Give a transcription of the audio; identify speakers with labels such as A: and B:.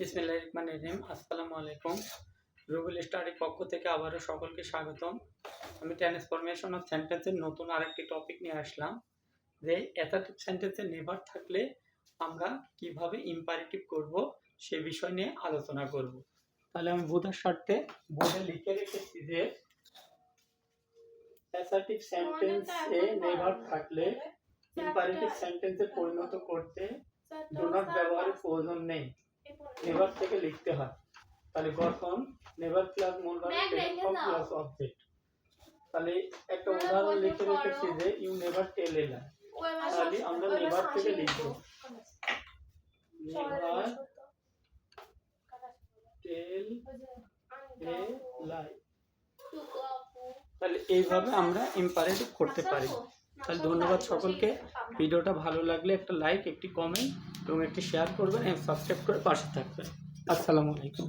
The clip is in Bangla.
A: বিসমিল্লাহির রহমানির রহিম। আসসালামু আলাইকুম। রুবেল স্টাডি পক্ষ থেকে আবারও সকলকে স্বাগতম। আমি ট্রান্সফরমেশন অফ সেন্টেন্সের নতুন আরেকটি টপিক নিয়ে আসলাম, যে অ্যাসার্টিভ সেন্টেন্সে নেভার থাকলে আমরা কিভাবে ইম্পারেটিভ করব সে বিষয় নিয়ে আলোচনা করব। তাহলে আমি বোঝার স্বার্থে বোর্ডে লিখে রেখেছি যে অ্যাসার্টিভ সেন্টেন্সে নেভার থাকলে ইম্পারেটিভ সেন্টেন্সে পরিণত করতে ডু নট ব্যবহারের প্রয়োজন নেই, নেভার থেকে লিখতে হয়। তাহলে গঠন নেভার প্লাস মূল ভার্ব প্লাস অবজেক্ট। তাহলে একটা উদাহরণ লিখে রেখেছি যে ইউ নেভার টেল এ লাই। তাহলে আমরা নেভার থেকে লিখব নেভার টেল এ লাই। তাহলে এইভাবে আমরা ইম্পারেটিভ করতে পারি। তাহলে ধন্যবাদ সকলকে। ভিডিওটা ভালো লাগলে একটা লাইক, একটি কমেন্ট এবং একটি শেয়ার করবেন এবং সাবস্ক্রাইব করে পাশে থাকবেন। আসসালামু আলাইকুম।